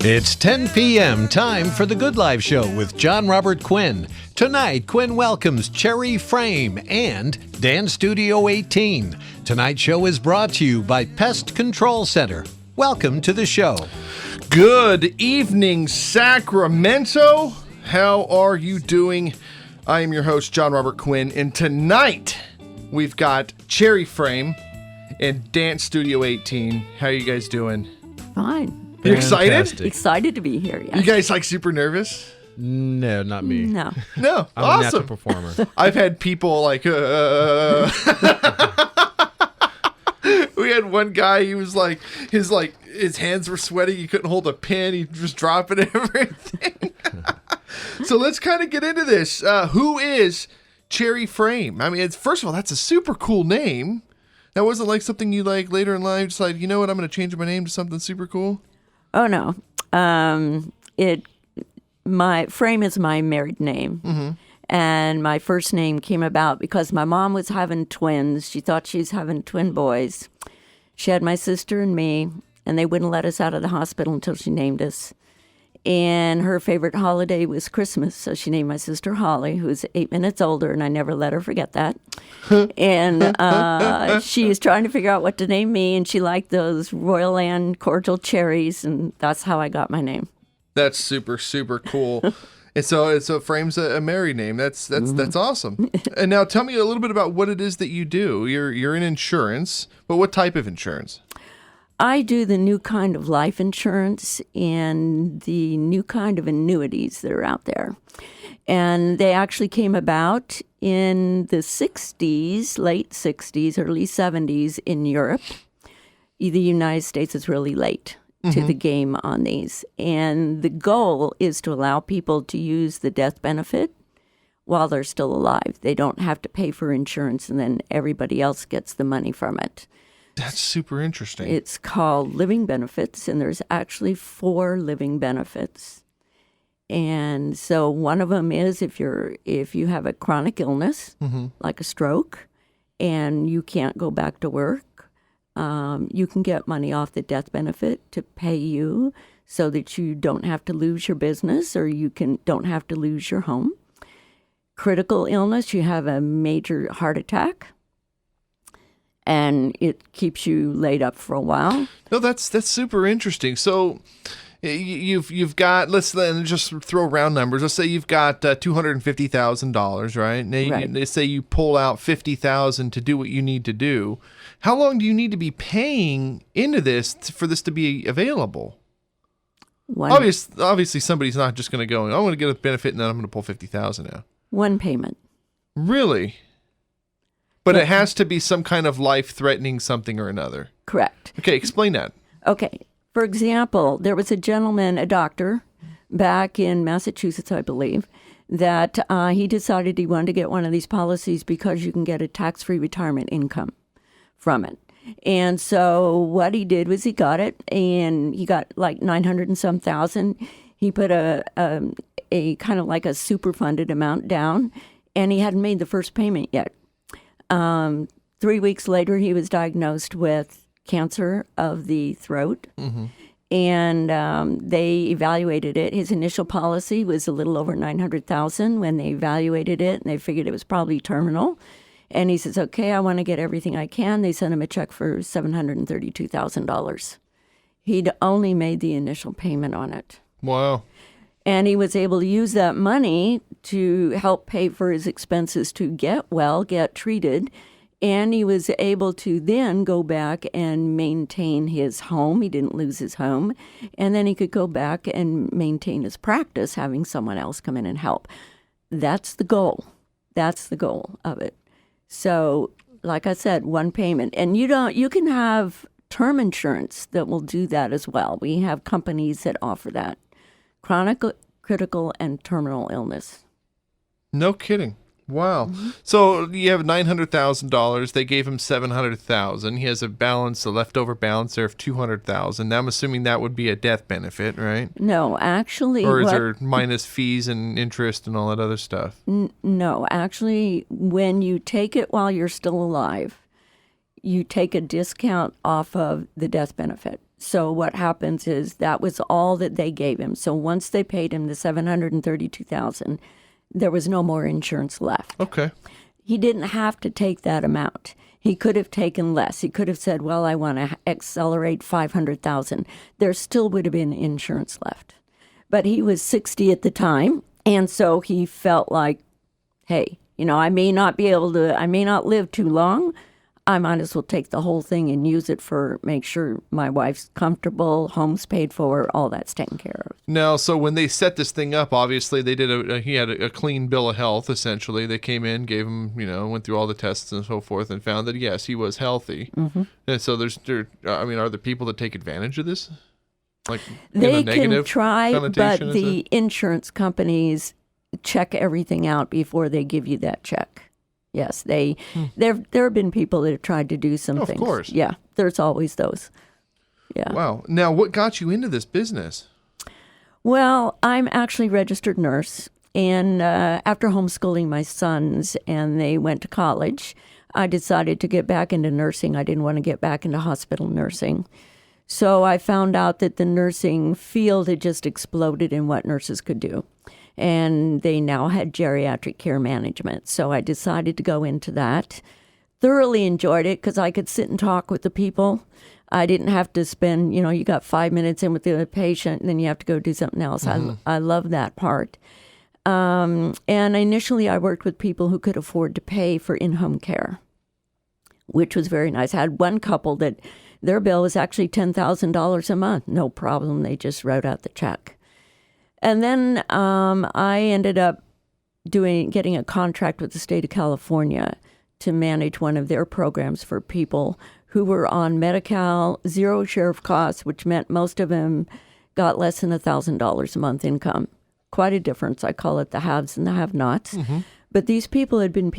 It's 10 p.m. time for the Good Life Show with Jon Robert Quinn. Tonight, Quinn welcomes Cherry Frame and Dance Studio 18. Tonight's show is brought to you by Pest Control Center. Welcome to the show. Good evening, Sacramento. How are you doing? I am your host, Jon Robert Quinn, and tonight we've got Cherry Frame and Dance Studio 18. How are you guys doing? Fine. You excited? Excited to be here, yes. You guys super nervous? No, not me. No. No, I'm awesome. a natural performer. I've had people like, We had one guy, he was like, his hands were sweaty, he couldn't hold a pen, he was dropping everything. So let's kind of get into this. Who is Cherry Frame? I mean, first of all, that's a super cool name. That wasn't like something you like later in life, just like, you know what, I'm going to change my name to something super cool? Oh, no. My Frame is my married name. Mm-hmm. And my first name came about because my mom was having twins. She thought she was having twin boys. She had my sister and me, and they wouldn't let us out of the hospital until she named us. And her favorite holiday was Christmas, so she named my sister Holly, who's 8 minutes older, and I never let her forget that. And she was trying to figure out what to name me, and she liked those Royal Land cordial cherries, and that's how I got my name. That's super, super cool. And so Frame's a married name. That's awesome. And now tell me a little bit about what it is that you do. You're in insurance, but what type of insurance? I do the new kind of life insurance and the new kind of annuities that are out there. And they actually came about in the 60s, late 60s, early 70s in Europe. The United States is really late to the game on these. And the goal is to allow people to use the death benefit while they're still alive. They don't have to pay for insurance and then everybody else gets the money from it. That's super interesting. It's called living benefits, and there's actually 4 living benefits. And so one of them is if you have a chronic illness, like a stroke, and you can't go back to work, you can get money off the death benefit to pay you so that you don't have to lose your business or don't have to lose your home. Critical illness, you have a major heart attack, and it keeps you laid up for a while. No, that's super interesting. So you've got, let's just throw round numbers. Let's say you've got $250,000, right? Now Right. Let's say you pull out $50,000 to do what you need to do. How long do you need to be paying into this for this to be available? Obviously, somebody's not just going to go, I want to get a benefit and then I'm going to pull $50,000 out. One payment. Really? But it has to be some kind of life-threatening something or another. Correct. Okay, explain that. Okay. For example, there was a gentleman, a doctor, back in Massachusetts, I believe, that he decided he wanted to get one of these policies because you can get a tax-free retirement income from it. And so what he did was he got it, and he got like 900 and some thousand. He put a kind of like a super funded amount down, and he hadn't made the first payment yet. 3 weeks later, he was diagnosed with cancer of the throat, and they evaluated it. His initial policy was a little over $900,000 when they evaluated it, and they figured it was probably terminal. And he says, okay, I want to get everything I can. They sent him a check for $732,000. He'd only made the initial payment on it. Wow. And he was able to use that money to help pay for his expenses to get well, get treated. And he was able to then go back and maintain his home. He didn't lose his home. And then he could go back and maintain his practice, having someone else come in and help. That's the goal. That's the goal of it. So, like I said, one payment. And you can have term insurance that will do that as well. We have companies that offer that. Chronic, critical, and terminal illness. No kidding. Wow. So you have $900,000. They gave him $700,000. He has a leftover balance there of $200,000. Now I'm assuming that would be a death benefit, right? No, actually. Or is there minus fees and interest and all that other stuff? No, actually, when you take it while you're still alive, you take a discount off of the death benefit. So what happens is that was all that they gave him. So once they paid him the $732,000, there was no more insurance left. Okay. He didn't have to take that amount. He could have taken less. He could have said, well, I want to accelerate $500,000. There still would have been insurance left. But he was 60 at the time, and so he felt like, hey, I may not live too long. I might as well take the whole thing and use it for make sure my wife's comfortable, home's paid for, all that's taken care of. Now, so when they set this thing up, obviously they did he had a clean bill of health, essentially. They came in, gave him, went through all the tests and so forth and found that, yes, he was healthy. Mm-hmm. And so are there people that take advantage of this? Like they can try, but the insurance companies check everything out before they give you that check. Yes, there have been people that have tried to do some things. Of course. Yeah, there's always those. Yeah. Wow. Now, what got you into this business? Well, I'm actually a registered nurse, and after homeschooling my sons and they went to college, I decided to get back into nursing. I didn't want to get back into hospital nursing. So I found out that the nursing field had just exploded in what nurses could do. And they now had geriatric care management. So I decided to go into that. Thoroughly enjoyed it because I could sit and talk with the people. I didn't have to spend, you got 5 minutes in with the patient and then you have to go do something else. Mm-hmm. I love that part. And initially I worked with people who could afford to pay for in-home care, which was very nice. I had one couple that their bill was actually $10,000 a month. No problem. They just wrote out the check. And then I ended up getting a contract with the state of California to manage one of their programs for people who were on Medi-Cal, zero share of costs, which meant most of them got less than $1,000 a month income. Quite a difference. I call it the haves and the have-nots. Mm-hmm. But these people had been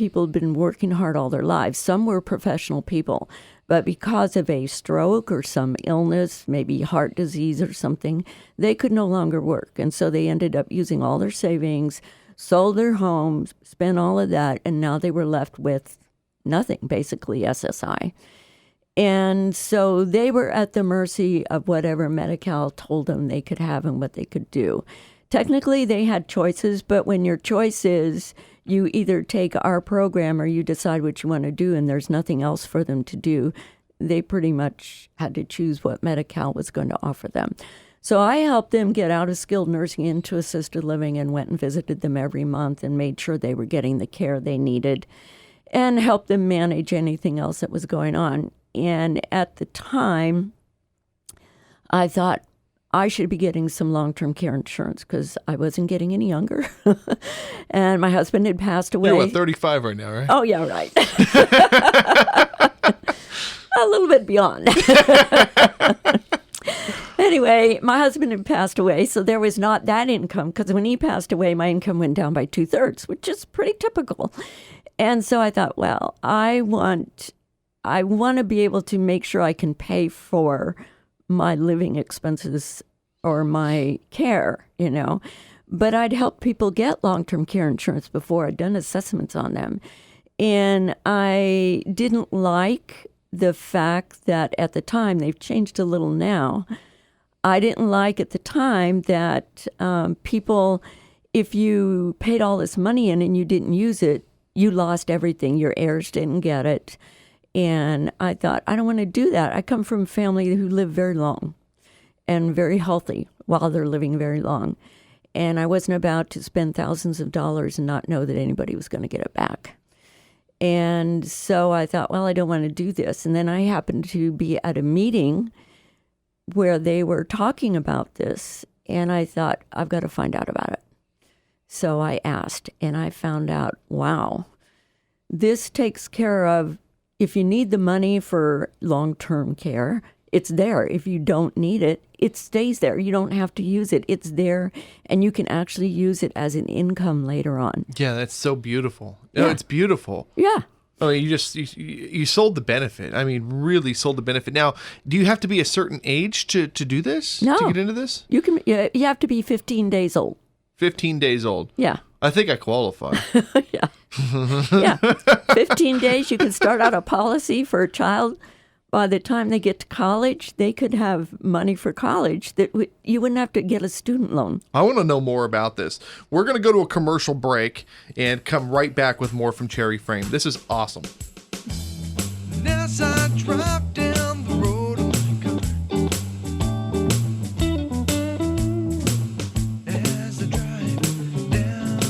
working hard all their lives. Some were professional people. But because of a stroke or some illness, maybe heart disease or something, they could no longer work. And so they ended up using all their savings, sold their homes, spent all of that, and now they were left with nothing, basically SSI. And so they were at the mercy of whatever Medi-Cal told them they could have and what they could do. Technically, they had choices, but when your choice is you either take our program or you decide what you want to do and there's nothing else for them to do, they pretty much had to choose what Medi-Cal was going to offer them. So I helped them get out of skilled nursing into assisted living and went and visited them every month and made sure they were getting the care they needed and helped them manage anything else that was going on. And at the time, I thought, I should be getting some long-term care insurance because I wasn't getting any younger. And my husband had passed away. You're 35 right now, right? Oh, yeah, right. A little bit beyond. Anyway, my husband had passed away, so there was not that income because when he passed away, my income went down by 2/3, which is pretty typical. And so I thought, well, I want to be able to make sure I can pay for my living expenses or my care, But I'd helped people get long-term care insurance before. I'd done assessments on them. And I didn't like the fact that at the time, they've changed a little now, I didn't like at the time that people, if you paid all this money in and you didn't use it, you lost everything. Your heirs didn't get it. And I thought, I don't want to do that. I come from a family who live very long and very healthy while they're living very long. And I wasn't about to spend thousands of dollars and not know that anybody was going to get it back. And so I thought, well, I don't want to do this. And then I happened to be at a meeting where they were talking about this. And I thought, I've got to find out about it. So I asked, and I found out, wow, this takes care of, if you need the money for long-term care, it's there. If you don't need it, it stays there. You don't have to use it. It's there, and you can actually use it as an income later on. Yeah, that's so beautiful. Yeah. It's beautiful. Yeah. Oh, you sold the benefit. I mean, really sold the benefit. Now, do you have to be a certain age to do this? No. To get into this? You have to be 15 days old. 15 days old. Yeah. I think I qualify. Yeah. 15 days, you can start out a policy for a child by the time they get to college, they could have money for college that you wouldn't have to get a student loan. I want to know more about this. We're going to go to a commercial break and come right back with more from Cherry Frame. This is awesome. As I drive down the road in my car, as I drive down the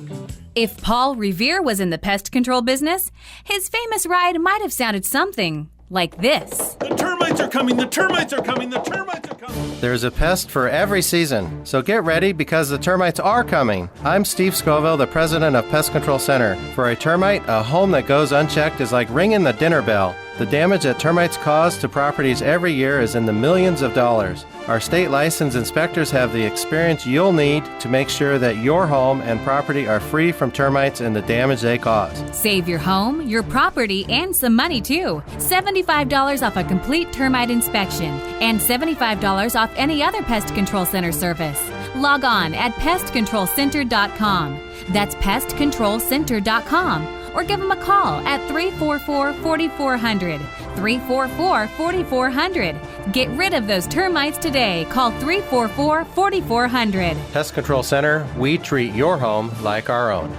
road. If Paul Revere was in the pest control business, his famous ride might have sounded something like this. The termites are coming! The termites are coming! The termites are coming! There's a pest for every season, so get ready because the termites are coming. I'm Steve Scoville, the president of Pest Control Center. For a termite, a home that goes unchecked is like ringing the dinner bell. The damage that termites cause to properties every year is in the millions of dollars. Our state licensed inspectors have the experience you'll need to make sure that your home and property are free from termites and the damage they cause. Save your home, your property, and some money too. $75 off a complete termite inspection and $75 off any other Pest Control Center service. Log on at pestcontrolcenter.com. That's pestcontrolcenter.com. Or give them a call at 344-4400. 344-4400. Get rid of those termites today. Call 344-4400. Pest Control Center, we treat your home like our own.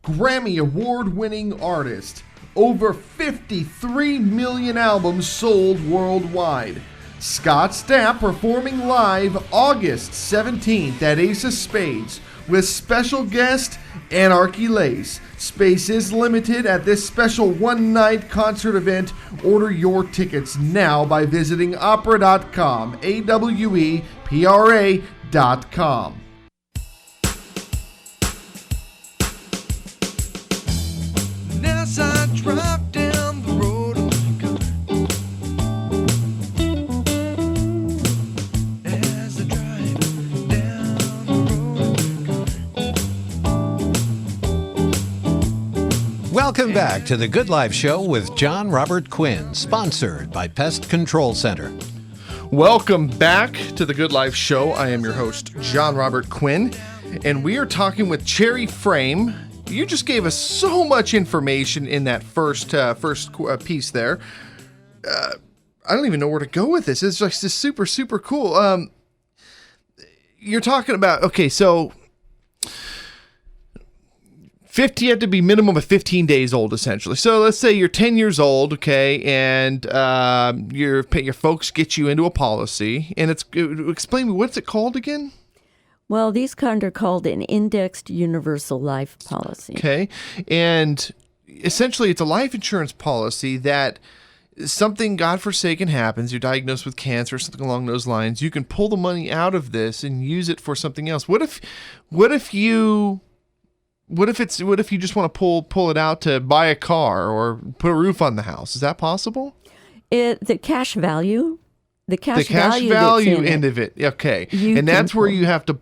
Grammy Award-winning artist. Over 53 million albums sold worldwide. Scott Stapp performing live August 17th at Ace of Spades with special guest Anarchy Lace. Space is limited at this special one-night concert event. Order your tickets now by visiting opera.com, AWEPRA.com. And as I drive down the road in my car, as I drive down the road in my car. Welcome back to the Good Life Show with Jon Robert Quinn, sponsored by Pest Control Center. Welcome back to the Good Life Show. I am your host, Jon Robert Quinn, and we are talking with Cherry Frame. You just gave us so much information in that first piece there. I don't even know where to go with this. It's just super, super cool. You're talking about, okay, so 50 had to be minimum of 15 days old, essentially. So let's say you're 10 years old, okay, and your folks get you into a policy, and explain me, what's it called again? Well, these kind are called an indexed universal life policy. Okay, and essentially it's a life insurance policy that something godforsaken happens, you're diagnosed with cancer or something along those lines, you can pull the money out of this and use it for something else. What if you just want to pull it out to buy a car or put a roof on the house? Is that possible? The cash value value end of it. Okay. And that's where you have to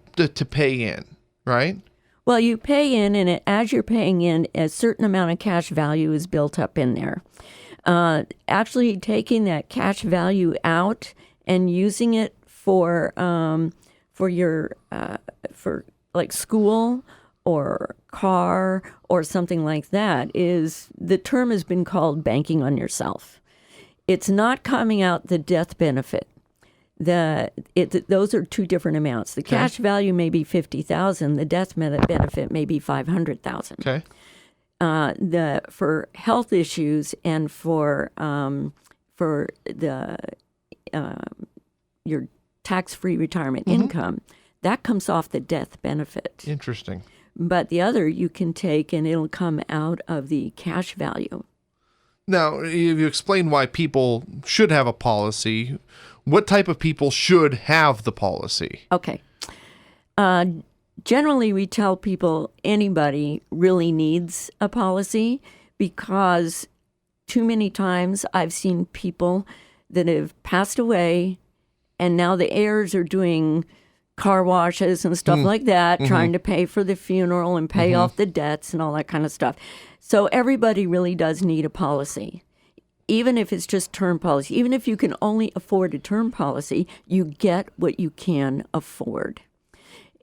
pay in, right? Well, you pay in, and as you're paying in, a certain amount of cash value is built up in there. Actually taking that cash value out and using it for your for like school or car or something like that, is the term has been called banking on yourself. It's not coming out the death benefit. Those are two different amounts. The cash value may be $50,000. The death benefit may be $500,000. Okay. For health issues and for your tax-free retirement income, that comes off the death benefit. Interesting. But the other you can take, and it'll come out of the cash value. Now, you explain why people should have a policy. What type of people should have the policy? Okay. Generally, we tell people anybody really needs a policy, because too many times I've seen people that have passed away, and now the heirs are doing car washes and stuff like that, trying to pay for the funeral and pay off the debts and all that kind of stuff. So everybody really does need a policy, even if it's just term policy. Even if you can only afford a term policy, you get what you can afford.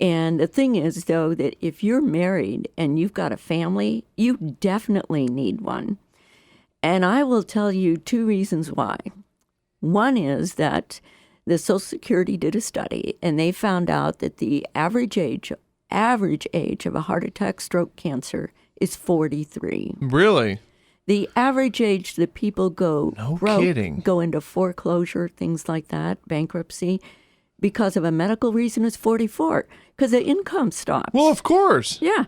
And the thing is, though, that if you're married and you've got a family, you definitely need one. And I will tell you 2 reasons why. One is that the Social Security did a study, and they found out that the average age of a heart attack, stroke, cancer is 43. Really? The average age that people go kidding. go into foreclosure, things like that, bankruptcy, because of a medical reason is 44, because the income stops. Well, of course. Yeah.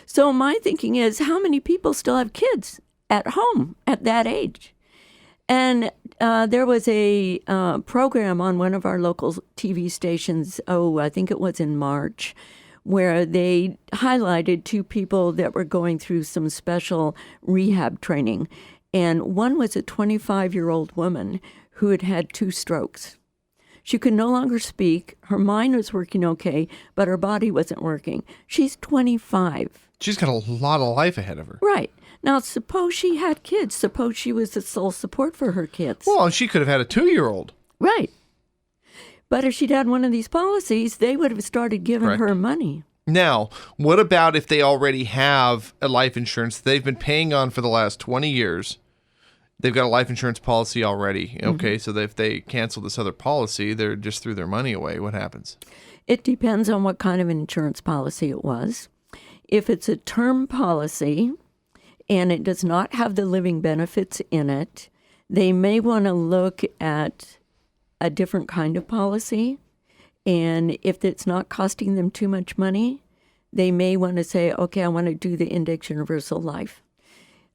So my thinking is, how many people still have kids at home at that age? And there was a program on one of our local TV stations, I think it was in March, where they highlighted 2 people that were going through some special rehab training. And one was a 25-year-old woman who had had 2 strokes. She could no longer speak. Her mind was working okay, but her body wasn't working. She's 25. She's got a lot of life ahead of her. Right. Now, suppose she had kids. Suppose she was the sole support for her kids. Well, and she could have had a 2-year-old. Right. But if she'd had one of these policies, they would have started giving Correct. her money. Now, what about if they already have a life insurance they've been paying on for the last 20 years? They've got a life insurance policy already. Okay, so if they cancel this other policy, they're just threw their money away. What happens? It depends on what kind of an insurance policy it was. If it's a term policy and it does not have the living benefits in it, they may want to look at a different kind of policy. And if it's not costing them too much money, they may want to say, okay, I want to do the index universal life.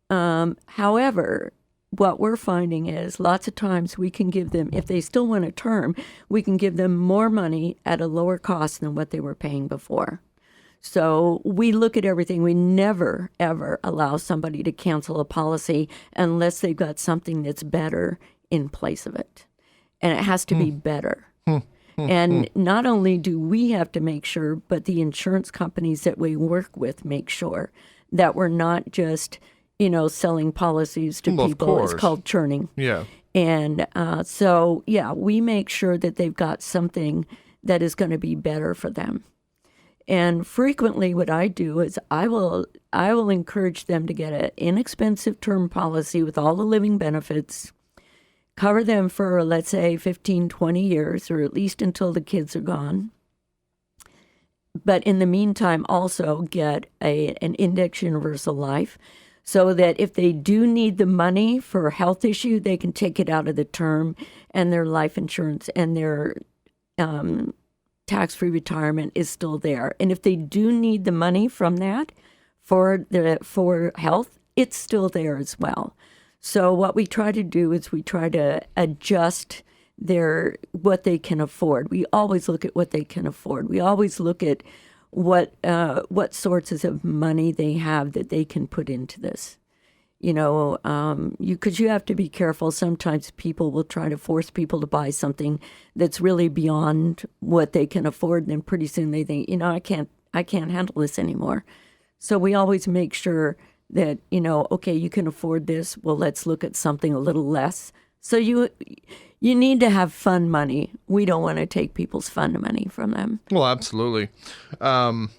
However, what we're finding is lots of times we can give them, if they still want a term, we can give them more money at a lower cost than what they were paying before. So we look at everything. We never, ever allow somebody to cancel a policy unless they've got something that's better in place of it. And it has to be better. And not only do we have to make sure, but the insurance companies that we work with make sure that we're not just, selling policies to Well, of people. course. It's called churning. Yeah. And we make sure that they've got something that is going to be better for them. And frequently what I do is I will encourage them to get an inexpensive term policy with all the living benefits, cover them for, let's say, 15, 20 years, or at least until the kids are gone. But in the meantime, also get an index universal life so that if they do need the money for a health issue, they can take it out of the term, and their life insurance and their tax-free retirement is still there. And if they do need the money from that for health, it's still there as well. So what we try to do is we try to adjust what they can afford. We always look at what they can afford. We always look at what sources of money they have that they can put into this. Because you have to be careful. Sometimes people will try to force people to buy something that's really beyond what they can afford, and then pretty soon they think, I can't handle this anymore. So we always make sure that, okay, you can afford this. Well, let's look at something a little less. So you need to have fun money. We don't want to take people's fun money from them. Well, absolutely. I'm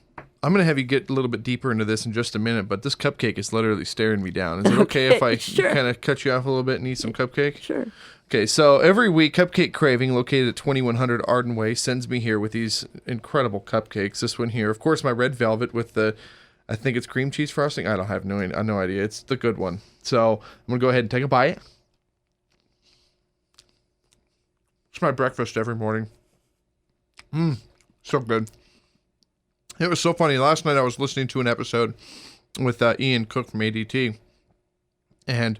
going to have you get a little bit deeper into this in just a minute, but this cupcake is literally staring me down. Is it okay if I sure. kind of cut you off a little bit and eat some cupcake? Sure. Okay, so every week, Cupcake Craving, located at 2100 Arden Way, sends me here with these incredible cupcakes. This one here, of course, my red velvet with the, I think it's cream cheese frosting. I have no idea. It's the good one. So I'm going to go ahead and take a bite. It's my breakfast every morning. So good. It was so funny. Last night I was listening to an episode with Ian Cook from ADT, and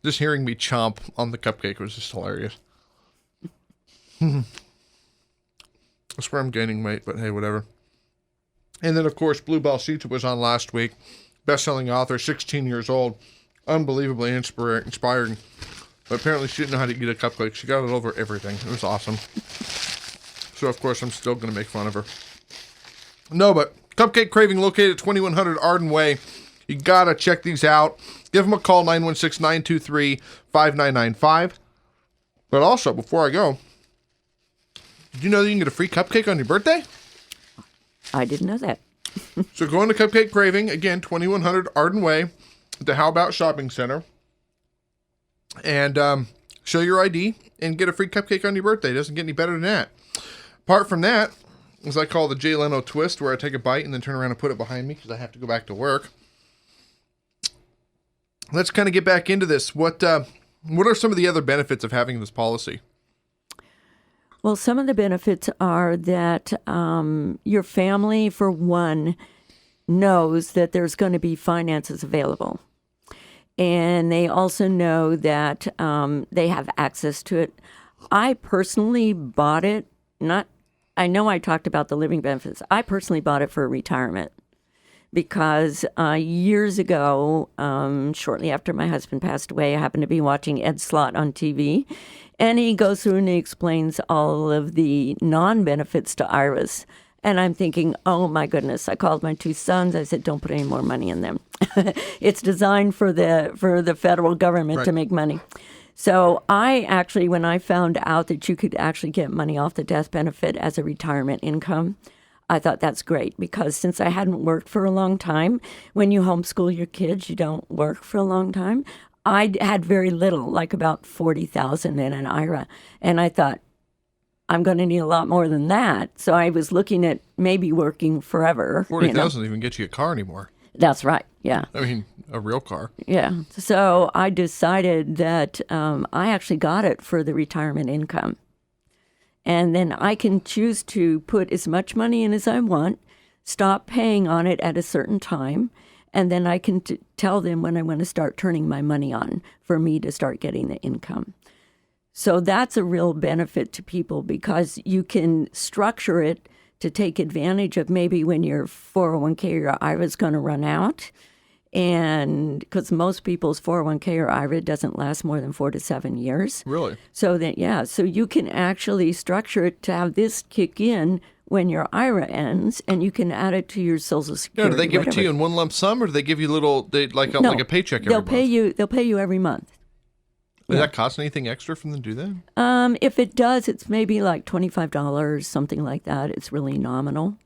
just hearing me chomp on the cupcake was just hilarious. I swear I'm gaining weight, but hey, whatever. And then, of course, Bluebell Seats was on last week. Best-selling author, 16 years old. Unbelievably inspiring. But apparently she didn't know how to eat a cupcake. She got it over everything. It was awesome. So, of course, I'm still going to make fun of her. No, but Cupcake Craving, located at 2100 Arden Way. You got to check these out. Give them a call, 916-923-5995. But also, before I go, did you know that you can get a free cupcake on your birthday? I didn't know that. So go into Cupcake Craving, again, 2100 Arden Way, at the How About Shopping Center. and show your ID and get a free cupcake on your birthday. It doesn't get any better than that. Apart from that, as I call the Jay Leno twist, where I take a bite and then turn around and put it behind me because I have to go back to work. Let's kind of get back into this. What are some of the other benefits of having this policy? Well, some of the benefits are that your family, for one, knows that there's going to be finances available. And they also know that they have access to it. I personally bought it, I know I talked about the living benefits. I personally bought it for retirement because years ago, shortly after my husband passed away, I happened to be watching Ed Slott on TV. And he goes through and he explains all of the non-benefits to IRAs. And I'm thinking, oh, my goodness. I called my two sons. I said, don't put any more money in them. It's designed for the federal government to make money. So I actually, when I found out that you could actually get money off the death benefit as a retirement income, I thought that's great because since I hadn't worked for a long time, when you homeschool your kids, you don't work for a long time. I had very little, like about $40,000 in an IRA. And I thought, I'm going to need a lot more than that. So I was looking at maybe working forever. $40,000 doesn't even get you a car anymore. That's right. Yeah. I mean, a real car. Yeah. So I decided that I actually got it for the retirement income. And then I can choose to put as much money in as I want, stop paying on it at a certain time, and then I can tell them when I want to start turning my money on for me to start getting the income. So that's a real benefit to people because you can structure it to take advantage of maybe when your 401k or your IRA is going to run out. And because most people's 401k or IRA doesn't last more than 4 to 7 years. Really? So that, yeah, so you can actually structure it to have this kick in when your IRA ends, and you can add it to your Social Security. No, do they give it to you in one lump sum, or do they give you like a paycheck every month? They'll pay you every month. Does that cost anything extra for them to do that? If it does, it's maybe like $25, something like that. It's really nominal.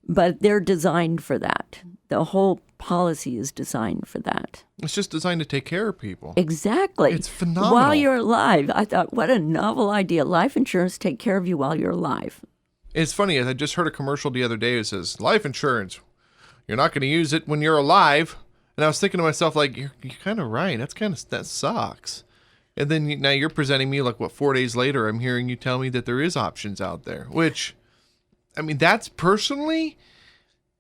But they're designed for that. The whole policy is designed for that. It's just designed to take care of people. Exactly. It's phenomenal. While you're alive. I thought, what a novel idea. Life insurance take care of you while you're alive. It's funny. I just heard a commercial the other day that says, life insurance, you're not going to use it when you're alive. And I was thinking to myself, like, you're kind of right. That sucks. And then now you're presenting me, like, 4 days later, I'm hearing you tell me that there is options out there, which, I mean, that's personally,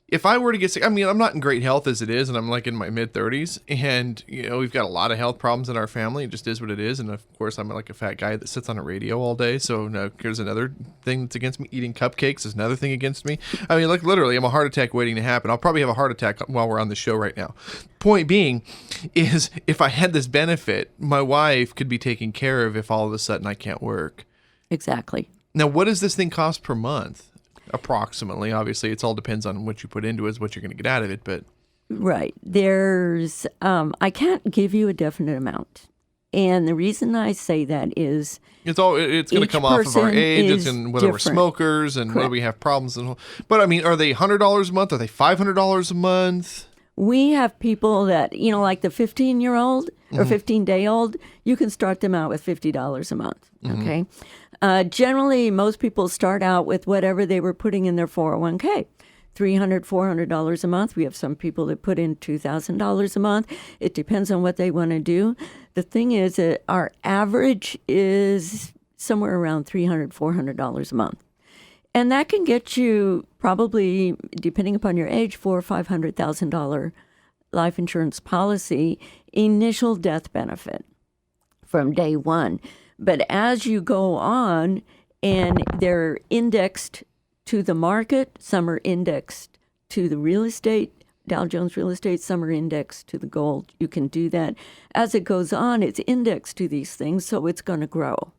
if I were to get sick, I mean, I'm not in great health as it is, and I'm like in my mid-30s, and, you know, we've got a lot of health problems in our family. It just is what it is. And, of course, I'm like a fat guy that sits on a radio all day. So now here's another thing that's against me. Eating cupcakes is another thing against me. I mean, like, literally, I'm a heart attack waiting to happen. I'll probably have a heart attack while we're on the show right now. Point being is if I had this benefit, my wife could be taken care of if all of a sudden I can't work. Exactly. Now, what does this thing cost per month? Approximately. Obviously, it all depends on what you put into it, is what you're going to get out of it. But right. There's, I can't give you a definite amount. And the reason I say that is it's going to come off of our age. It's in whether we're smokers and whether we have problems. But I mean, are they $100 a month? Are they $500 a month? We have people that, you know, like the 15-year-old or 15-day-old, you can start them out with $50 a month, okay? Generally, most people start out with whatever they were putting in their 401k, $300, $400 a month. We have some people that put in $2,000 a month. It depends on what they want to do. The thing is that our average is somewhere around $300, $400 a month. And that can get you probably, depending upon your age, $400,000 or $500,000 life insurance policy, initial death benefit from day one. But as you go on, and they're indexed to the market, some are indexed to the real estate, Dow Jones real estate, some are indexed to the gold. You can do that. As it goes on, it's indexed to these things, so it's going to grow.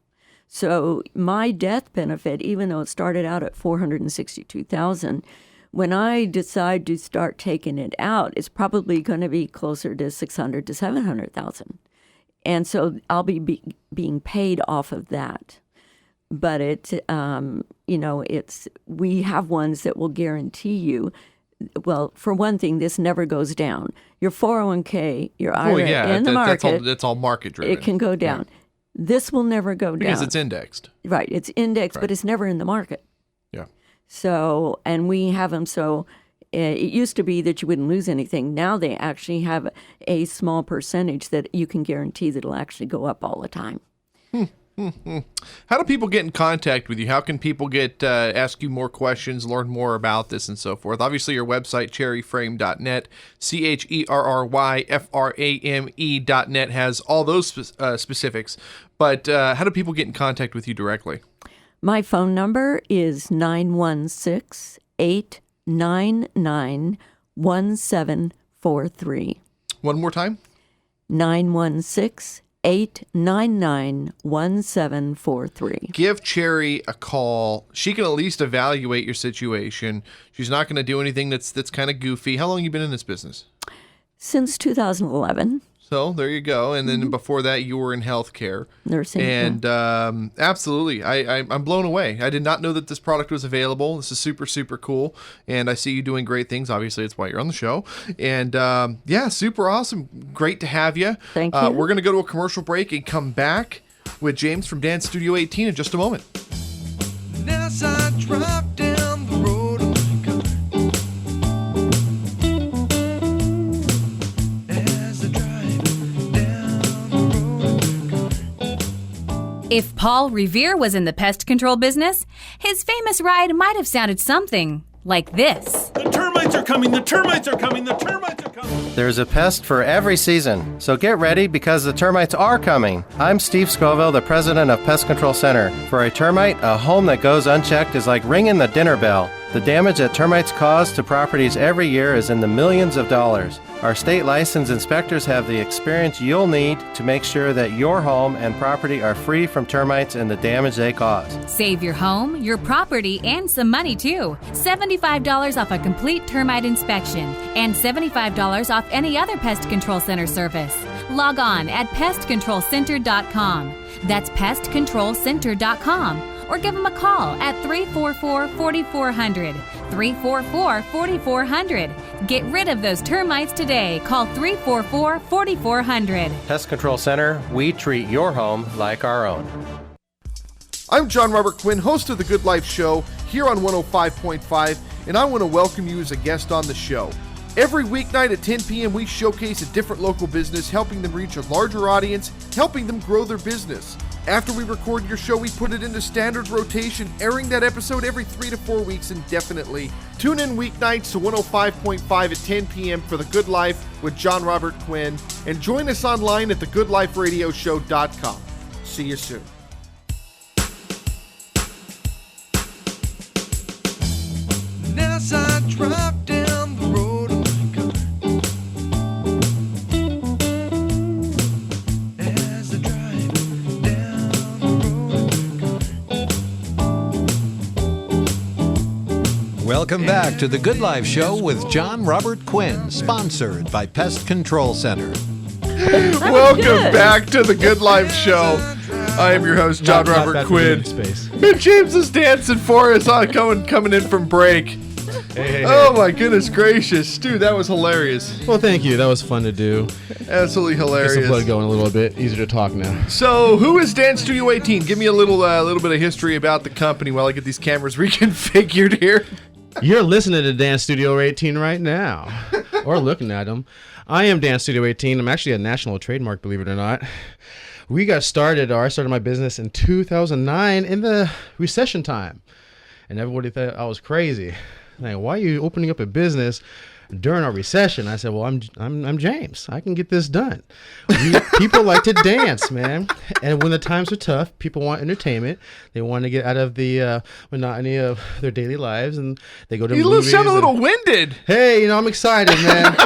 So my death benefit, even though it started out at $462,000, when I decide to start taking it out, it's probably going to be closer to $600,000 to $700,000, and so I'll be being paid off of that. But we have ones that will guarantee you well, for one thing, this never goes down. Your 401k, your IRA Well, yeah, in the market, that's all market driven. it can go down. This will never go because down. it's indexed. Right, it's indexed, Right. but it's never in the market. Yeah. So, and we have them so it used to be that you wouldn't lose anything. Now they actually have a small percentage that you can guarantee that it'll actually go up all the time. How do people get in contact with you? How can people get ask you more questions, learn more about this, and so forth? Obviously, your website, cherryframe.net, CHERRYFRAME.net, has all those specifics. But how do people get in contact with you directly? My phone number is 916-899-1743. One more time. 916-899-1743. Give Cherry a call. She can at least evaluate your situation. She's not going to do anything that's kind of goofy. How long have you been in this business? Since 2011. So there you go. And then before that, you were in healthcare. Nursing. And absolutely, I'm blown away. I did not know that this product was available. This is super, super cool. And I see you doing great things. Obviously, it's why you're on the show. And yeah, super awesome. Great to have you. Thank you. We're going to go to a commercial break and come back with James from Dance Studio 18 in just a moment. And as I drive down the road of my car, as I drive down the road of my car. If Paul Revere was in the pest control business, his famous ride might have sounded something like this. The termites are coming! The termites are coming! The termites are coming! There's a pest for every season, so get ready because the termites are coming. I'm Steve Scoville, the president of Pest Control Center. For a termite, a home that goes unchecked is like ringing the dinner bell. The damage that termites cause to properties every year is in the millions of dollars. Our state licensed inspectors have the experience you'll need to make sure that your home and property are free from termites and the damage they cause. Save your home, your property, and some money too. $75 off a complete termite inspection and $75 off any other pest control center service. Log on at pestcontrolcenter.com. That's pestcontrolcenter.com. Or give them a call at 344-4400. 344-4400. Get rid of those termites today. Call 344-4400. Pest Control Center, we treat your home like our own. I'm Jon Robert Quinn, host of The Good Life Show here on 105.5, and I want to welcome you as a guest on the show. Every weeknight at 10 p.m., we showcase a different local business, helping them reach a larger audience, helping them grow their business. After we record your show, we put it into standard rotation, airing that episode every 3 to 4 weeks indefinitely. Tune in weeknights to 105.5 at 10 p.m. for The Good Life with Jon Robert Quinn, and join us online at thegoodliferadioshow.com. See you soon. And as I drive down the road of my car, as I drive down the road of my car. Welcome back to The Good Life Show with Jon Robert Quinn, sponsored by Pest Control Center. Welcome good. back to The Good Life Show. I am your host, Jon Not Robert bad for Quinn. living space. And James is dancing for us coming in from break. Hey. Oh my goodness gracious. Dude, that was hilarious. Well, thank you. That was fun to do. Absolutely Gets the blood hilarious. going a little bit. Easier to talk now. So, who is Dance Studio 18? Give me a little bit of history about the company while I get these cameras reconfigured here. You're listening to Dance Studio 18 right now, or looking at them. I am Dance Studio 18. I'm actually a national trademark, believe it or not. I started my business in 2009 in the recession time, and everybody thought I was crazy. Like, why are you opening up a business during a recession? I said, well, I'm James. I can get this done. People like to dance, man. And when the times are tough, people want entertainment. They want to get out of the monotony of their daily lives, and they go to movies. You sound a and- little winded. Hey, I'm excited, man.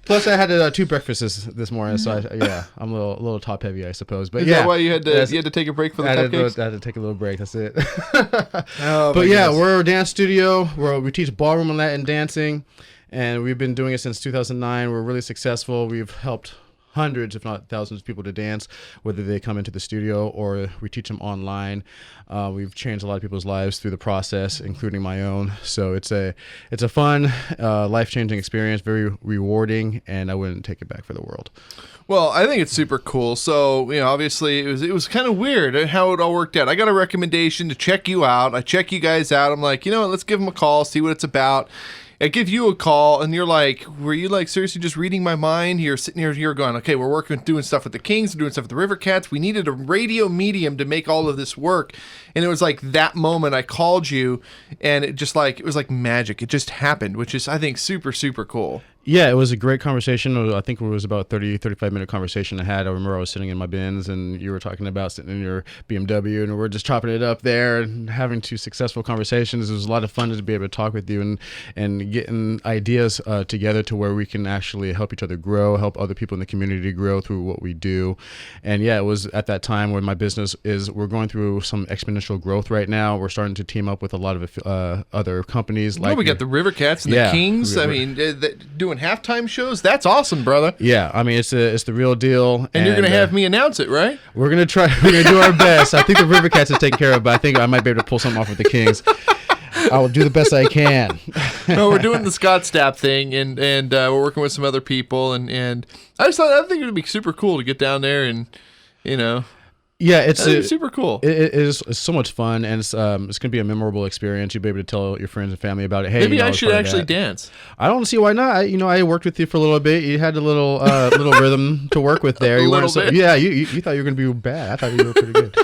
Plus, I had 2 breakfasts this morning, so I'm a little top heavy, I suppose. But Is yeah, that why you had to take a break for the I had cupcakes? to take a little break. That's it. Oh, But my yeah, goodness. we're a dance studio where we teach ballroom and Latin dancing, and we've been doing it since 2009. We're really successful. We've helped hundreds, if not thousands of people to dance, whether they come into the studio or we teach them online. We've changed a lot of people's lives through the process, including my own. So it's a fun, life-changing experience, very rewarding, and I wouldn't take it back for the world. Well, I think it's super cool. So, obviously it was kind of weird how it all worked out. I got a recommendation to check you out. I check you guys out. I'm like, let's give them a call, see what it's about. I give you a call, and you're like, were you like seriously just reading my mind? You're sitting here going, okay, we're doing stuff with the Kings, doing stuff with the River Cats. We needed a radio medium to make all of this work. And it was like that moment I called you, and it was like magic. It just happened, which is, I think, super, super cool. Yeah, it was a great conversation. I think it was about 35-minute conversation I had. I remember I was sitting in my Benz, and you were talking about sitting in your BMW, and we're just chopping it up there and having two successful conversations. It was a lot of fun to be able to talk with you and getting ideas together to where we can actually help each other grow, help other people in the community grow through what we do. And yeah, it was at that time where my business we're going through some exponential growth right now. We're starting to team up with a lot of other companies. We got the River Cats and the Kings. I mean, doing halftime shows. That's awesome, brother. Yeah, I mean, it's the real deal. And you're going to have me announce it, right? We're going to try. We're going to do our best. I think the River Cats is taken care of, but I think I might be able to pull something off with the Kings. I will do the best I can. No, we're doing the Scott Stapp thing, and we're working with some other people, and I think it would be super cool to get down there and, Yeah, it's super cool. It's so much fun, and it's going to be a memorable experience. You'll be able to tell your friends and family about it. Hey, maybe I should actually dance. I don't see why not. I worked with you for a little bit. You had a little little rhythm to work with there. Yeah, you thought you were going to be bad. I thought you were pretty good.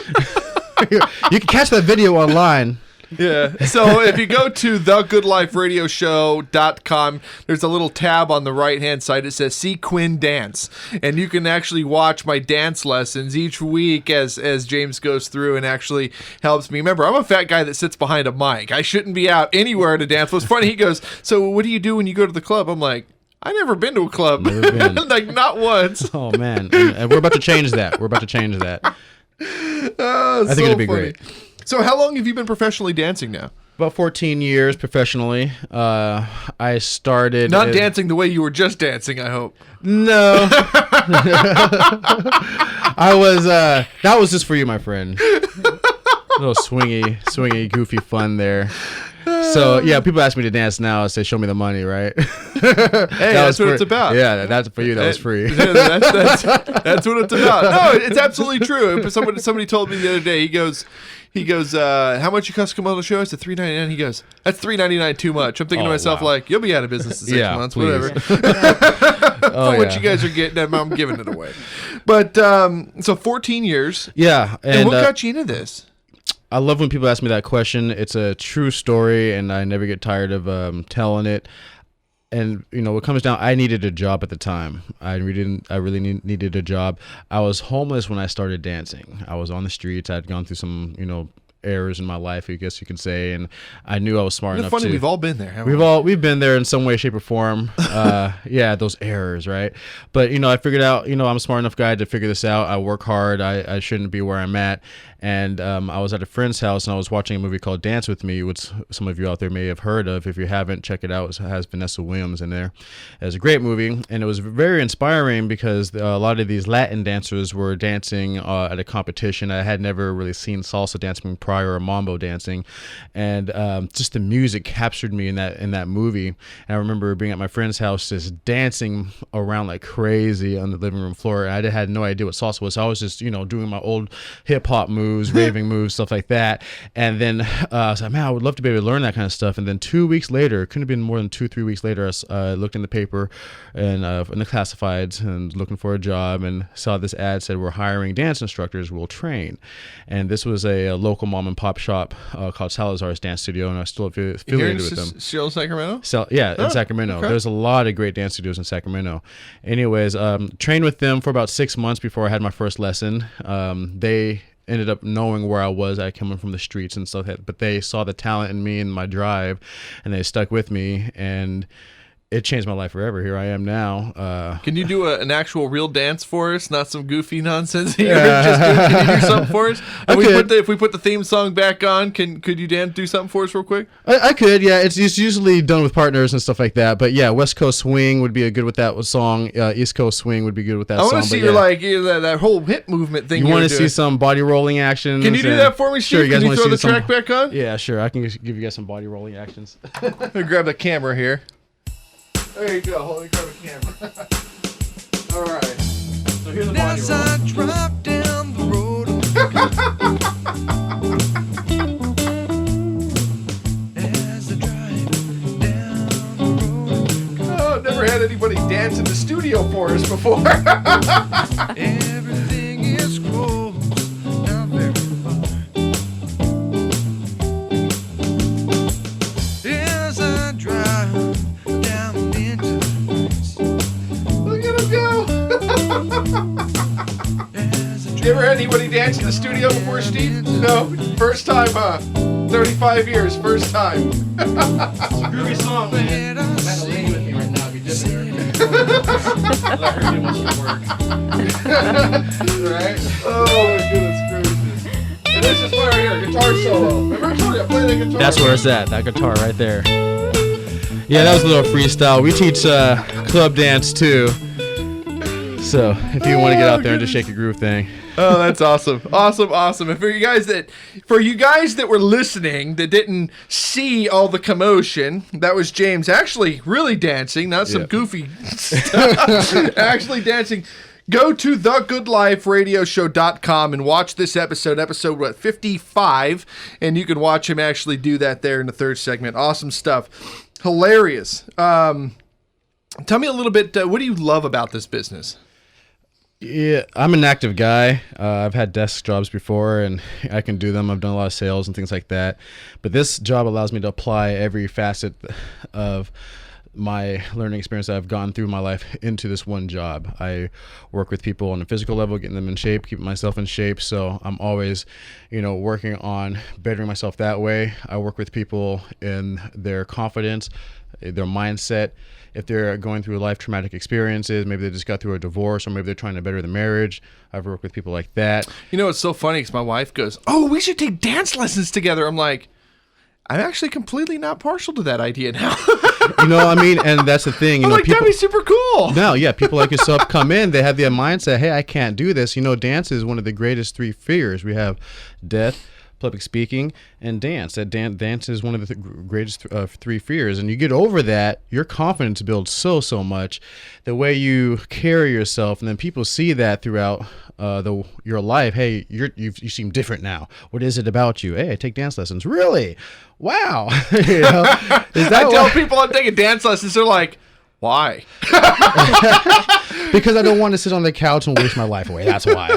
You can catch that video online. Yeah. So if you go to thegoodliferadioshow.com, there's a little tab on the right-hand side. It says See Quinn Dance. And you can actually watch my dance lessons each week as James goes through and actually helps me. Remember, I'm a fat guy that sits behind a mic. I shouldn't be out anywhere to dance. What's funny, he goes, so what do you do when you go to the club? I'm like, I've never been to a club. Never been. Like, not once. Oh, man. And we're about to change that. I think it'll be great. So how long have you been professionally dancing now? About 14 years professionally. I started... Not dancing the way you were just dancing, I hope. No. I was... that was just for you, my friend. A little swingy, goofy fun there. So, yeah, people ask me to dance now. I say, show me the money, right? Hey, that's what it's about. Yeah, that's for you. That was free. That's what it's about. No, it's absolutely true. Somebody told me the other day, he goes, how much you cost to come on the show? I said $3.99. He goes, that's $3.99 too much. I'm thinking to myself, like, you'll be out of business in 6 months, please. whatever. For what you guys are getting, I'm giving it away. But so 14 years. Yeah, and what got you into this? I love when people ask me that question. It's a true story, and I never get tired of telling it. And what comes down, I needed a job at the time. I really needed a job. I was homeless when I started dancing. I was on the streets. I'd gone through some errors in my life, I guess you could say, and I knew I was smart enough to... We've all been there. We've been there in some way, shape, or form. Yeah, those errors, right? But I figured out, I'm a smart enough guy to figure this out. I work hard. I shouldn't be where I'm at. And I was at a friend's house, and I was watching a movie called Dance With Me, which some of you out there may have heard of. If you haven't, check it out. It has Vanessa Williams in there. It was a great movie, and it was very inspiring because a lot of these Latin dancers were dancing at a competition. I had never really seen salsa dancing prior or mambo dancing, and just the music captured me in that movie. And I remember being at my friend's house just dancing around like crazy on the living room floor. And I had no idea what salsa was. So I was just doing my old hip hop moves, raving moves, stuff like that. And then I was like, man, I would love to be able to learn that kind of stuff. And then 2 weeks later, it couldn't have been more than 2-3 weeks later, I looked in the paper and in the classifieds and looking for a job and saw this ad said, we're hiring dance instructors, we'll train. And this was a local mom and pop shop called Salazar's Dance Studio, and I still affiliated with them. Still in Sacramento? In Sacramento. Okay. There's a lot of great dance studios in Sacramento. Anyways, trained with them for about 6 months before I had my first lesson. They ended up knowing where I was. I coming from the streets and stuff, but they saw the talent in me and my drive, and they stuck with me. And it changed my life forever. Here I am now. Can you do an actual real dance for us? Not some goofy nonsense. Can you do something for us? If we put the theme song back on, could you do something for us real quick? I could, yeah. It's usually done with partners and stuff like that. But yeah, West Coast Swing would be good with that song. East Coast Swing would be good with that song. I want to see that whole hip movement thing. You want to see some body rolling actions? Can you do that for me, Steve? Sure, you guys Can you throw the some track back on? Yeah, sure. I can give you guys some body rolling actions. Let me grab the camera here. There you go. Hold me, grab the camera. All right. So here's the body As I drive down the road, as I drive down the road, Oh, never had anybody dance in the studio for us before. everything is close, not very far. As I drive down into the woods, Look at him go. as I You ever had anybody dance in the studio before, Steve? No? First time, huh? 35 years, first time. Groovy song, man. drive, I had a lady with me right now. We did it. Let her do most work. Right? Oh, my goodness gracious. And this is where here, guitar solo. Remember I told you I play the guitar. That's where it's at. That guitar right there. Yeah, that was a little freestyle. We teach club dance too. So if you want to get out there and just shake a groove thing. Oh, that's awesome. Awesome. And for you guys that were listening that didn't see all the commotion, that was James actually really dancing, not some goofy stuff. Actually dancing. Go to thegoodliferadioshow.com and watch this episode 55, and you can watch him actually do that there in the third segment. Awesome stuff. Hilarious. Tell me a little bit, what do you love about this business? Yeah, I'm an active guy. I've had desk jobs before, and I can do them. I've done a lot of sales and things like that. But this job allows me to apply every facet of my learning experience that I've gone through my life into this one job. I work with people on a physical level, getting them in shape, keeping myself in shape. So I'm always, working on bettering myself that way. I work with people in their confidence, their mindset. If they're going through life traumatic experiences, maybe they just got through a divorce, or maybe they're trying to better the marriage. I've worked with people like that. It's so funny because my wife goes, "Oh, we should take dance lessons together." I'm like, I'm actually completely not partial to that idea now. And that's the thing. I'm like, that'd be super cool. No, yeah, people like yourself come in, they have the mindset, hey, I can't do this. Dance is one of the greatest three fears. We have death, public speaking, and dance. Dance is one of the greatest three fears. And you get over that, your confidence builds so much. The way you carry yourself, and then people see that throughout your life. Hey, you seem different now. What is it about you? Hey, I take dance lessons. Really? Wow. I tell people I'm taking dance lessons. They're like, why? Because I don't want to sit on the couch and waste my life away. That's why.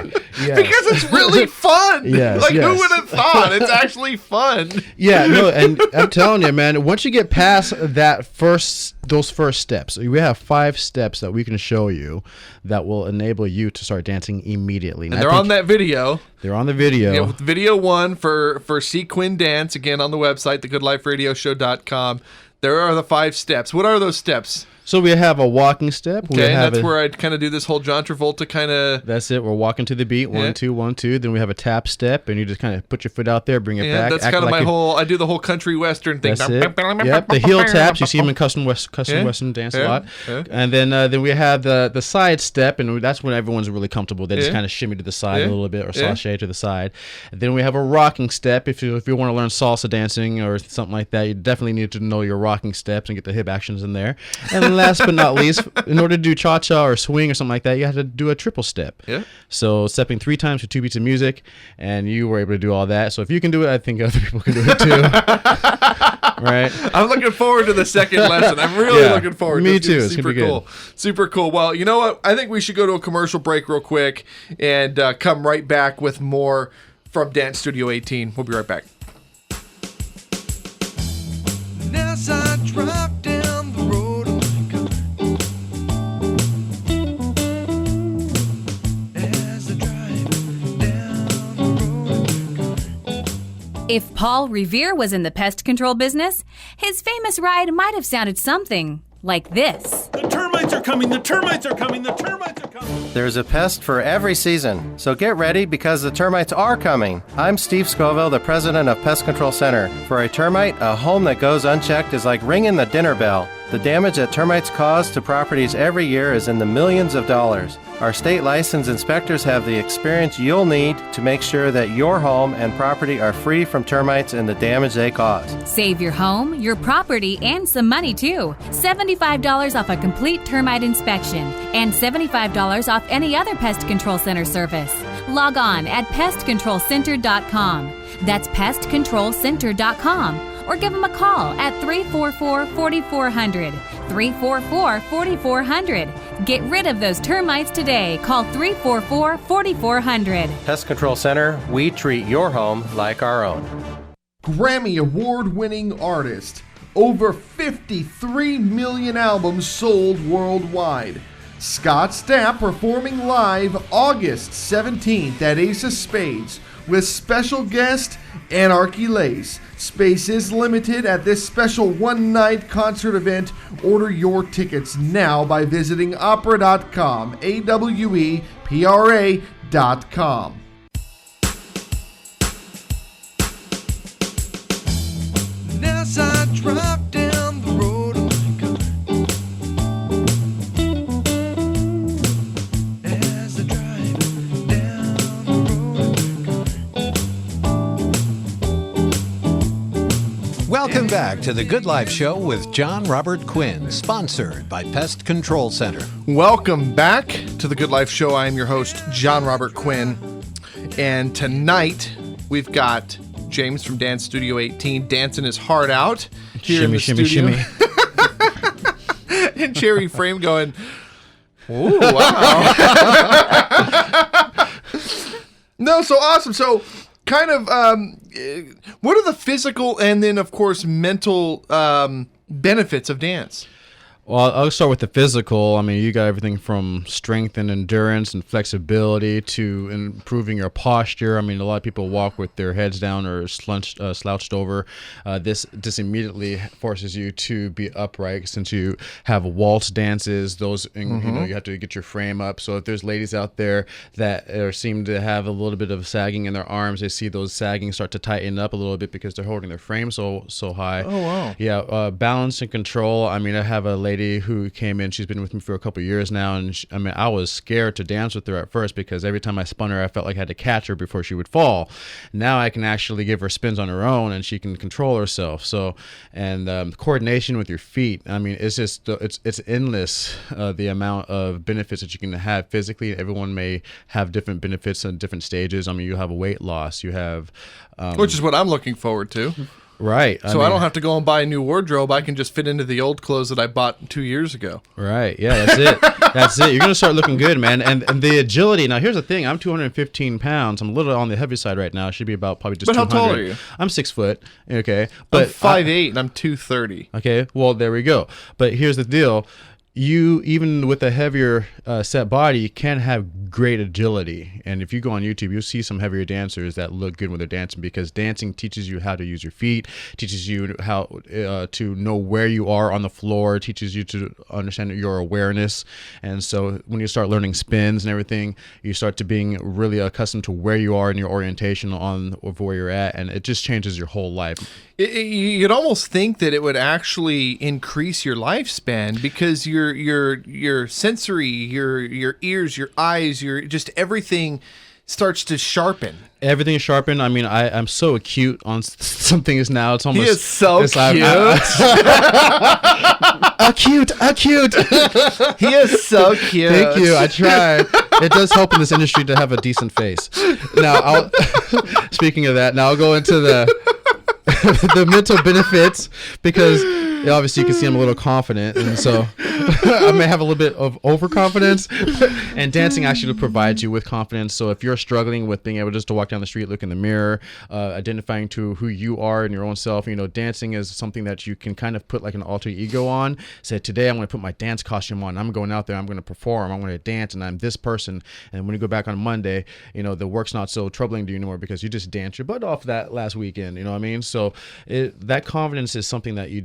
Yes. Because it's really fun. Yes, who would have thought? It's actually fun. Yeah, no, and I'm telling you, man, once you get past those first steps, we have 5 steps that we can show you that will enable you to start dancing immediately. And they're on that video. They're on the video. Yeah, with video 1 for See Quinn Dance, again on the website, thegoodliferadioshow.com. There are the 5 steps. What are those steps? So we have a walking step. Okay, that's where I'd kind of do this whole John Travolta kind of... That's it. We're walking to the beat. 1, 2, 1, 2. Then we have a tap step, and you just kind of put your foot out there, bring it back. That's kind of my whole... I do the whole country western thing. That's it. Yep, the heel taps. You see them in custom western dance a lot. Yeah. And then we have the side step, and that's when everyone's really comfortable. They just kind of shimmy to the side a little bit, or sashay to the side. And then we have a rocking step. If you want to learn salsa dancing or something like that, you definitely need to know your rocking steps and get the hip actions in there. And then last but not least, in order to do cha-cha or swing or something like that, you have to do a triple step. Yeah. So stepping 3 times for 2 beats of music, and you were able to do all that. So if you can do it, I think other people can do it too. Right? I'm looking forward to the second lesson. I'm really looking forward. Me too. It's super cool. Super cool. Well, you know what? I think we should go to a commercial break real quick and come right back with more from Dance Studio 18. We'll be right back. as I drive down the road. If Paul Revere was in the pest control business, his famous ride might have sounded something like this. The termites are coming! The termites are coming! The termites are coming! There's a pest for every season, so get ready because the termites are coming. I'm Steve Scoville, the president of Pest Control Center. For a termite, a home that goes unchecked is like ringing the dinner bell. The damage that termites cause to properties every year is in the millions of dollars. Our state licensed inspectors have the experience you'll need to make sure that your home and property are free from termites and the damage they cause. Save your home, your property, and some money too. $75 off a complete termite inspection and $75 off any other pest control center service. Log on at pestcontrolcenter.com. That's pestcontrolcenter.com. Or give them a call at 344-4400. 344-4400. Get rid of those termites today. Call 344-4400. Pest Control Center, we treat your home like our own. Grammy Award-winning artist. Over 53 million albums sold worldwide. Scott Stapp performing live August 17th at Ace of Spades with special guest Anarchy Lace. Space is limited at this special one-night concert event. Order your tickets now by visiting opera.com, AWEPRA.com. And as I drive down the road of my car, as I drive down the road of my car. Welcome back to the Good Life Show with Jon Robert Quinn, sponsored by Pest Control Center. Welcome back to the Good Life Show. I am your host, Jon Robert Quinn. And tonight, we've got James from Dance Studio 18 dancing his heart out here in the studio. And Cherry Frame going, ooh, wow. No, so awesome. So kind of, what are the physical and then, of course, mental benefits of dance? Well, I'll start with the physical. I mean, you got everything from strength and endurance and flexibility to improving your posture. I mean, a lot of people walk with their heads down or slouched over. This immediately forces you to be upright since you have waltz dances. Those, you know, you have to get your frame up. So if there's ladies out there that seem to have a little bit of sagging in their arms, they see those sagging start to tighten up a little bit because they're holding their frame so high. Oh, wow. Yeah, balance and control. I mean, I have a lady who came in. She's been with me for a couple of years now, and I was scared to dance with her at first because every time I spun her, I felt like I had to catch her before she would fall. Now I can actually give her spins on her own, and she can control herself. So, and coordination with your feet. I mean, it's just it's endless the amount of benefits that you can have physically. Everyone may have different benefits at different stages. I mean, you have a weight loss. You have Which is what I'm looking forward to. Right. So I don't have to go and buy a new wardrobe. I can just fit into the old clothes that I bought 2 years ago. Right. Yeah, that's it. That's it. You're going to start looking good, man. And the agility. Now, here's the thing. I'm 215 pounds. I'm a little on the heavy side right now. I should be about probably just But how 200. tall are you? I'm 6 foot. Okay. But I'm 5'8", and I'm 230. Okay. Well, there we go. But here's the deal. You, even with a heavier set body, can have great agility. And if you go on YouTube, you'll see some heavier dancers that look good when they're dancing, because dancing teaches you how to use your feet, teaches you how to know where you are on the floor, teaches you to understand your awareness. And so when you start learning spins and everything, you start to being really accustomed to where you are in your orientation of where you're at. And it just changes your whole life. You'd almost think that it would actually increase your lifespan because your sensory, your ears, your eyes, your just everything starts to sharpen. Everything is sharpened. I mean, I'm so acute on some things now. It's almost. He is so cute. Acute. He is so cute. Thank you. I try. It does help in this industry to have a decent face. Now, speaking of that, now I'll go into the mental benefits, because obviously you can see I'm a little confident, and so I may have a little bit of overconfidence, and dancing actually provides you with confidence. So if you're struggling with being able just to walk down the street, look in the mirror, identifying to who you are in your own self, dancing is something that you can kind of put like an alter ego on. Say, today I'm going to put my dance costume on. I'm going out there. I'm going to perform. I'm going to dance, and I'm this person. And when you go back on Monday, the work's not so troubling to you anymore because you just danced your butt off that last weekend. You know what I mean? So that confidence is something that you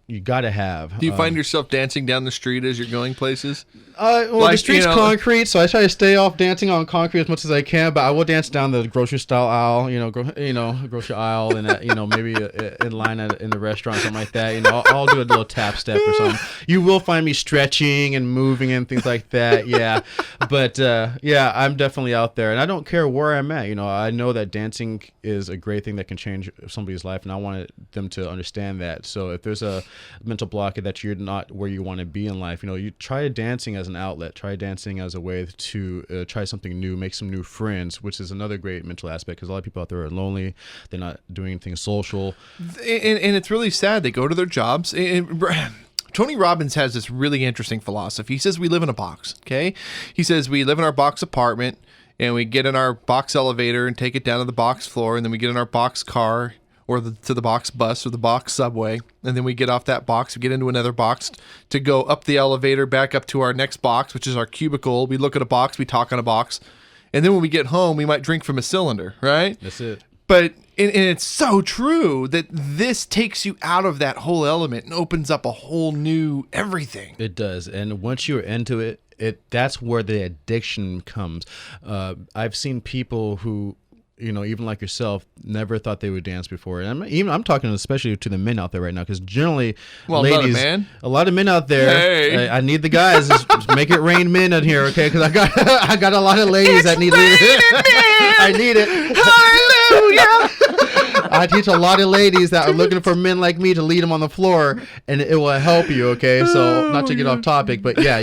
you got to have. Do you find yourself dancing down the street as you're going places? Well, Like, the street's you know- concrete, so I try to stay off dancing on concrete as much as I can. But I will dance down the grocery style aisle, grocery aisle, and maybe in line in the restaurant, something like that. I'll do a little tap step or something. You will find me stretching and moving and things like that. Yeah, but I'm definitely out there, and I don't care where I'm at. I know that dancing is a great thing that can change somebody's life, and I wanted them to understand that. So if there's a mental block that you're not where you want to be in life, you try dancing as an outlet, try dancing as a way to try something new, make some new friends, which is another great mental aspect, because a lot of people out there are lonely, they're not doing anything social. And it's really sad. They go to their jobs. Tony Robbins has this really interesting philosophy. He says we live in a box, okay? He says we live in our box apartment, and we get in our box elevator and take it down to the box floor, and then we get in our box car or to the box bus or the box subway, and then we get off that box, we get into another box to go up the elevator, back up to our next box, which is our cubicle. We look at a box, we talk on a box, and then when we get home, we might drink from a cylinder, right? That's it. But and it's so true that this takes you out of that whole element and opens up a whole new everything. It does, and once you're into it, that's where the addiction comes. I've seen people who, even like yourself, never thought they would dance before. And I'm talking especially to the men out there right now, because generally, ladies, a lot of men out there. Hey. I need the guys. Just make it rain men in here, okay? Because I got a lot of ladies that need it. I need it. Hallelujah. I teach a lot of ladies that are looking for men like me to lead them on the floor, and it will help you, okay? So, not to get off topic, but yeah,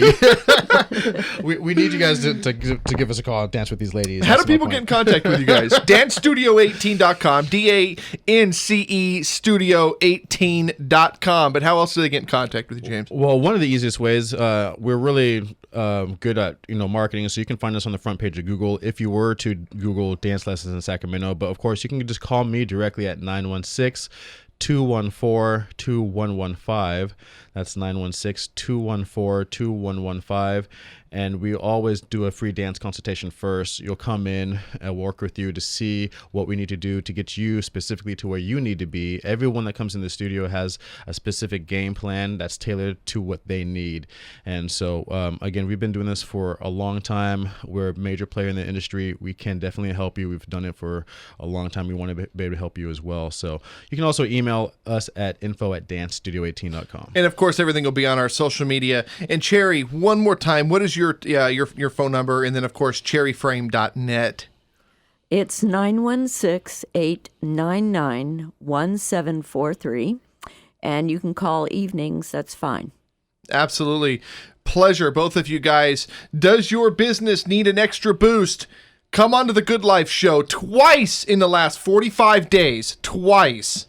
we need you guys to give us a call and dance with these ladies. How do people get in contact with you guys? DanceStudio18.com, DANCE Studio18.com. But how else do they get in contact with you, James? Well, one of the easiest ways, we're really good at marketing, so you can find us on the front page of Google if you were to Google dance lessons in Sacramento. But of course, you can just call me directly at 916-214-2115. That's 916-214-2115. And we always do a free dance consultation first. You'll come in and work with you to see what we need to do to get you specifically to where you need to be. Everyone that comes in the studio has a specific game plan that's tailored to what they need. And so, again, we've been doing this for a long time. We're a major player in the industry. We can definitely help you. We've done it for a long time. We want to be able to help you as well. So you can also email us at info@dancestudio18.com. And of course, everything will be on our social media. And Cherry, one more time, what is your phone number? And then, of course, cherryframe.net. It's 916-899-1743. And you can call evenings. That's fine. Absolutely. Pleasure, both of you guys. Does your business need an extra boost? Come on to the Good Life Show twice in the last 45 days. Twice.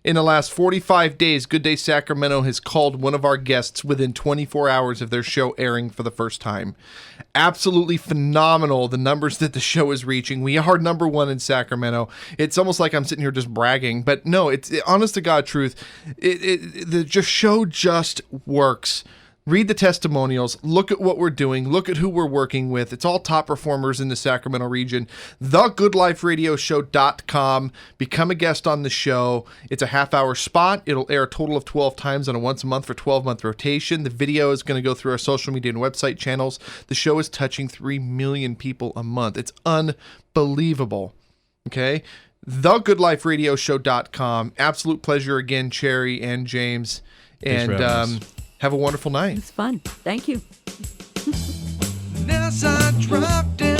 In the last 45 days, Good Day Sacramento has called one of our guests within 24 hours of their show airing for the first time. Absolutely phenomenal, the numbers that the show is reaching. We are number one in Sacramento. It's almost like I'm sitting here just bragging, but no, it's honest to God truth. The show just works. Read the testimonials. Look at what we're doing. Look at who we're working with. It's all top performers in the Sacramento region. TheGoodLifeRadioShow.com. Become a guest on the show. It's a half-hour spot. It'll air a total of 12 times on a once-a-month for 12-month rotation. The video is going to go through our social media and website channels. The show is touching 3 million people a month. It's unbelievable. Okay? TheGoodLifeRadioShow.com. Absolute pleasure again, Cherry and James. Thanks for having us. Have a wonderful night. It's fun. Thank you. As I dropped in